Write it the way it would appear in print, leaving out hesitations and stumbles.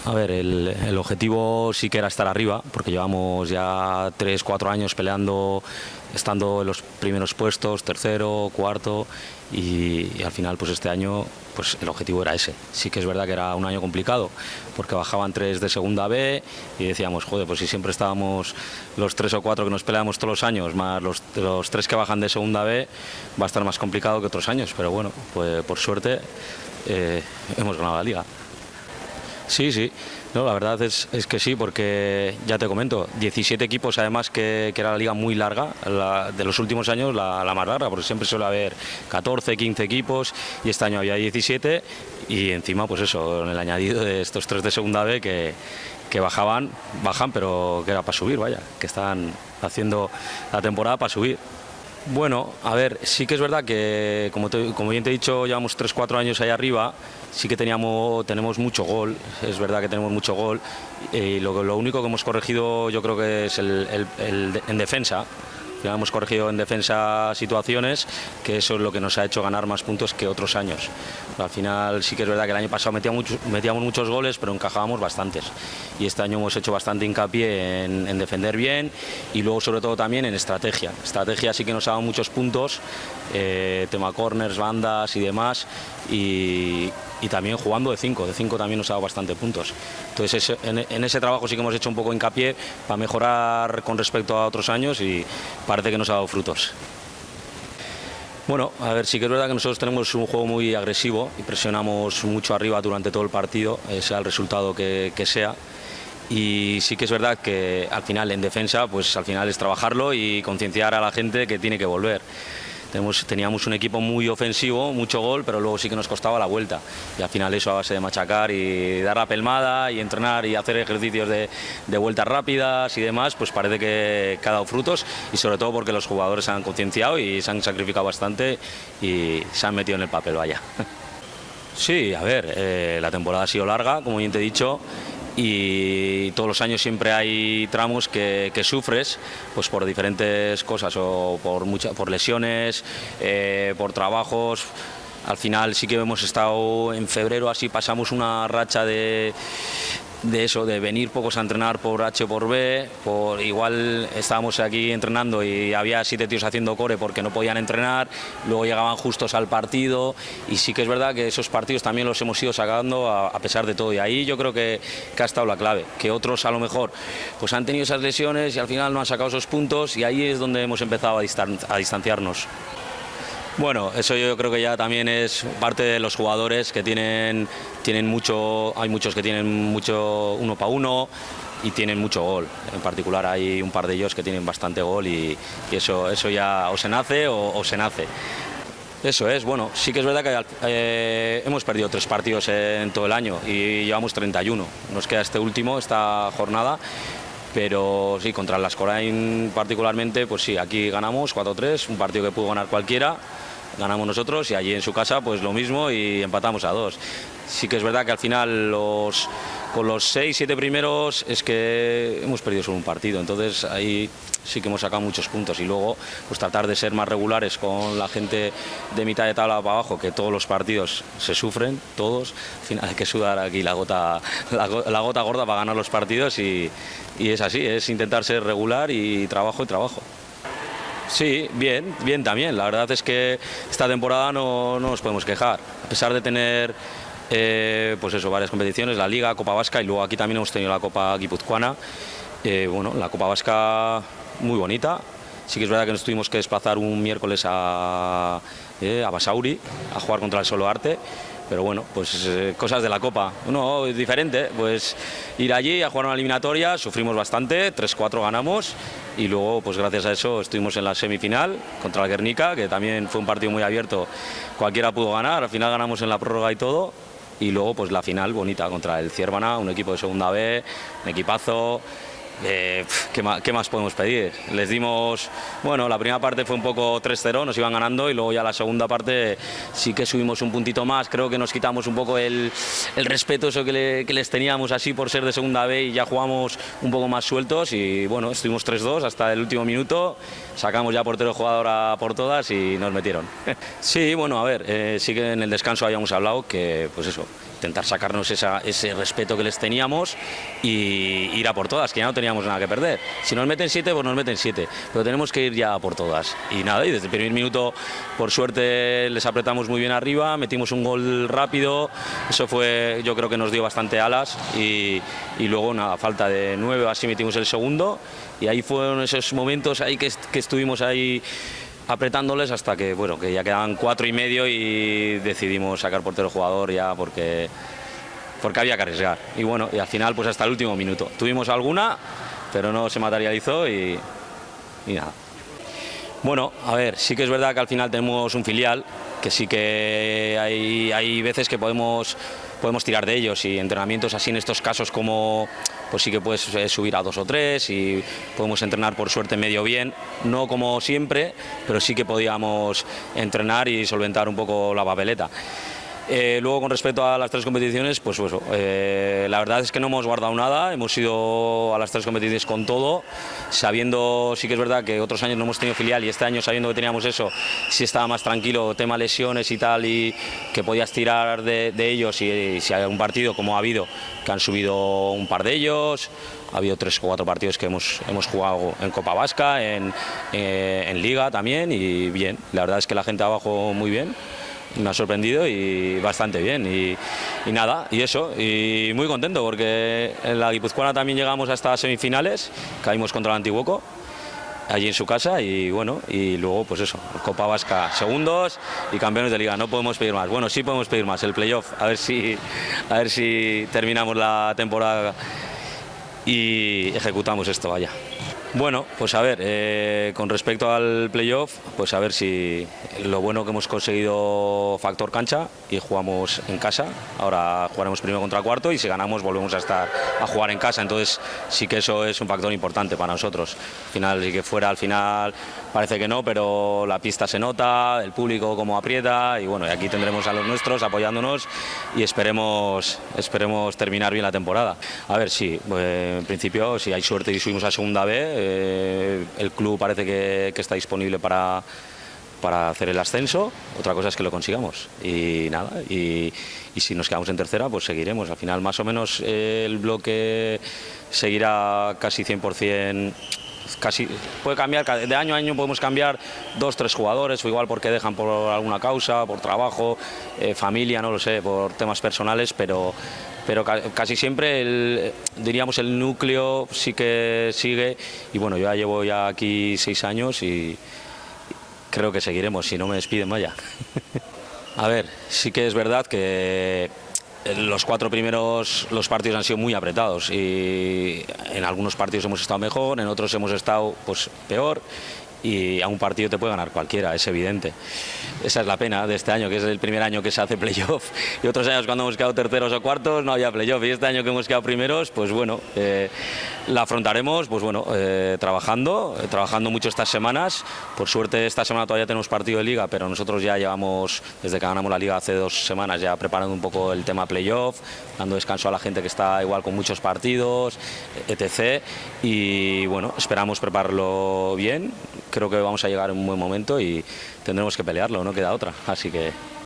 A ver, el objetivo sí que era estar arriba, porque llevamos ya 3, 4 años peleando, estando en los primeros puestos, tercero, cuarto, y al final pues este año pues el objetivo era ese. Sí que es verdad que era un año complicado, porque bajaban 3 de segunda B y decíamos, joder, pues si siempre estábamos los 3 o 4 que nos peleamos todos los años, más los 3 que bajan de segunda B, va a estar más complicado que otros años, pero bueno, pues por suerte hemos ganado la liga. Sí, sí, no, la verdad es que sí, porque ya te comento, 17 equipos además que era la liga muy larga, de los últimos años la más larga, porque siempre suele haber 14, 15 equipos y este año había 17 y encima pues eso, en el añadido de estos 3 de segunda B que bajan, pero que era para subir, vaya, que están haciendo la temporada para subir. Bueno, a ver, sí que es verdad que, como bien te he dicho, llevamos 3, 4 años ahí arriba, sí que tenemos mucho gol, es verdad que tenemos mucho gol, y lo único que hemos corregido yo creo que es en defensa. Ya hemos corregido en defensa situaciones, que eso es lo que nos ha hecho ganar más puntos que otros años. Al final sí que es verdad que el año pasado metíamos muchos goles, pero encajábamos bastantes. Y este año hemos hecho bastante hincapié en defender bien y luego sobre todo también en estrategia. Estrategia sí que nos ha dado muchos puntos, tema corners, bandas y demás. Y también jugando de 5 también nos ha dado bastante puntos. Entonces en ese trabajo sí que hemos hecho un poco hincapié para mejorar con respecto a otros años y parece que nos ha dado frutos. Bueno, a ver, sí que es verdad que nosotros tenemos un juego muy agresivo y presionamos mucho arriba durante todo el partido, sea el resultado que sea. Y sí que es verdad que al final en defensa, pues al final es trabajarlo y concienciar a la gente que tiene que volver. Teníamos un equipo muy ofensivo, mucho gol, pero luego sí que nos costaba la vuelta. Y al final eso a base de machacar y dar la pelmada y entrenar y hacer ejercicios de vueltas rápidas y demás, pues parece que ha dado frutos y sobre todo porque los jugadores se han concienciado y se han sacrificado bastante y se han metido en el papel, vaya. Sí, a ver, la temporada ha sido larga, como bien te he dicho, y todos los años siempre hay tramos que sufres pues por diferentes cosas o por lesiones, por trabajos. Al final sí que hemos estado en febrero, así pasamos una racha de venir pocos a entrenar por H o por B, igual estábamos aquí entrenando y había 7 tíos haciendo core porque no podían entrenar, luego llegaban justos al partido y sí que es verdad que esos partidos también los hemos ido sacando a pesar de todo y ahí yo creo que ha estado la clave, que otros a lo mejor pues han tenido esas lesiones y al final no han sacado esos puntos y ahí es donde hemos empezado a distanciarnos. Bueno, eso yo creo que ya también es parte de los jugadores que tienen mucho, hay muchos que tienen mucho 1 para 1 y tienen mucho gol. En particular hay un par de ellos que tienen bastante gol y eso ya o se nace o se nace. Eso es, bueno, sí que es verdad que hemos perdido 3 partidos en todo el año y llevamos 31. Nos queda este último, esta jornada. Pero sí, contra el Lascorain particularmente, pues sí, aquí ganamos 4-3, un partido que pudo ganar cualquiera, ganamos nosotros y allí en su casa pues lo mismo y empatamos a 2. Sí que es verdad que al final con los 6, 7 primeros es que hemos perdido solo un partido, entonces ahí sí que hemos sacado muchos puntos y luego pues tratar de ser más regulares con la gente de mitad de tabla para abajo, que todos los partidos se sufren, todos, al final hay que sudar aquí la gota gorda para ganar los partidos y es así, es intentar ser regular y trabajo. Sí, bien también, la verdad es que esta temporada no nos podemos quejar, a pesar de tener pues eso, varias competiciones, la Liga, Copa Vasca y luego aquí también hemos tenido la Copa Guipuzcoana. Bueno, la Copa Vasca muy bonita, sí que es verdad que nos tuvimos que desplazar un miércoles a Basauri a jugar contra el Soloarte, pero bueno, pues cosas de la Copa, no, es diferente, pues ir allí a jugar una eliminatoria, sufrimos bastante, 3-4 ganamos y luego pues gracias a eso estuvimos en la semifinal contra el Guernica, que también fue un partido muy abierto, cualquiera pudo ganar, al final ganamos en la prórroga y todo. Y luego pues la final bonita contra el Ciervana, un equipo de segunda B, un equipazo. ¿Qué más podemos pedir? Les dimos, bueno, la primera parte fue un poco 3-0, nos iban ganando y luego ya la segunda parte sí que subimos un puntito más, creo que nos quitamos un poco el respeto eso que les teníamos así por ser de segunda B y ya jugamos un poco más sueltos y bueno, estuvimos 3-2 hasta el último minuto, sacamos ya portero jugador a por todas y nos metieron. Sí, bueno, a ver, sí que en el descanso habíamos hablado que pues eso, intentar sacarnos ese respeto que les teníamos y ir a por todas, que ya no teníamos nada que perder. Si nos meten 7, pues nos meten 7, pero tenemos que ir ya a por todas. Y nada, y desde el primer minuto, por suerte, les apretamos muy bien arriba, metimos un gol rápido, eso fue, yo creo que nos dio bastante alas y luego, nada, falta de 9 así metimos el segundo y ahí fueron esos momentos ahí que estuvimos ahí apretándoles hasta que, bueno, que ya quedaban 4 y medio y decidimos sacar portero jugador ya porque había que arriesgar. Y bueno, y al final pues hasta el último minuto. Tuvimos alguna, pero no se materializó y nada. Bueno, a ver, sí que es verdad que al final tenemos un filial, que sí que hay veces que podemos tirar de ellos y entrenamientos así en estos casos como pues sí que puedes subir a 2 o 3 y podemos entrenar por suerte medio bien, no como siempre, pero sí que podíamos entrenar y solventar un poco la papeleta. Luego con respecto a las 3 competiciones, pues eso, la verdad es que no hemos guardado nada, hemos ido a las 3 competiciones con todo, sabiendo, sí que es verdad que otros años no hemos tenido filial y este año sabiendo que teníamos eso, sí estaba más tranquilo, tema lesiones y tal, y que podías tirar de ellos y si hay un partido como ha habido, que han subido un par de ellos, ha habido 3 o 4 partidos que hemos jugado en Copa Vasca, en Liga también y bien, la verdad es que la gente abajo muy bien. Me ha sorprendido y bastante bien y nada, y eso, y muy contento porque en la guipuzcoana también llegamos hasta semifinales, caímos contra el Antiguoco allí en su casa y bueno, y luego pues eso, Copa Vasca segundos y campeones de liga, no podemos pedir más, bueno sí podemos pedir más, el playoff, a ver si terminamos la temporada y ejecutamos esto, vaya. Bueno, pues a ver, con respecto al playoff, pues a ver si lo bueno que hemos conseguido factor cancha y jugamos en casa, ahora jugaremos primero contra cuarto y si ganamos volvemos a jugar en casa, entonces sí que eso es un factor importante para nosotros. Al final, sí que fuera al final parece que no, pero la pista se nota, el público como aprieta y bueno, y aquí tendremos a los nuestros apoyándonos y esperemos terminar bien la temporada. A ver, sí, pues, en principio si hay suerte y subimos a segunda B, el club parece que está disponible para hacer el ascenso, otra cosa es que lo consigamos y nada, y si nos quedamos en tercera pues seguiremos, al final más o menos el bloque seguirá casi 100%, casi puede cambiar, de año a año podemos cambiar 2 o 3 jugadores, o igual porque dejan por alguna causa, por trabajo, familia, no lo sé, por temas personales, pero casi siempre diríamos el núcleo sí que sigue y bueno, yo ya llevo aquí 6 años y creo que seguiremos, si no me despiden, vaya. A ver, sí que es verdad que los 4 primeros partidos han sido muy apretados y en algunos partidos hemos estado mejor, en otros hemos estado pues peor y a un partido te puede ganar cualquiera, es evidente. Esa es la pena de este año, que es el primer año que se hace playoff y otros años cuando hemos quedado terceros o cuartos no había playoff y este año que hemos quedado primeros, pues bueno, la afrontaremos pues bueno, trabajando mucho estas semanas. Por suerte esta semana todavía tenemos partido de liga, pero nosotros ya llevamos, desde que ganamos la liga hace 2 semanas, ya preparando un poco el tema playoff, dando descanso a la gente que está igual con muchos partidos, etc. Y bueno, esperamos prepararlo bien. Creo que vamos a llegar en un buen momento y tendremos que pelearlo, no queda otra, así que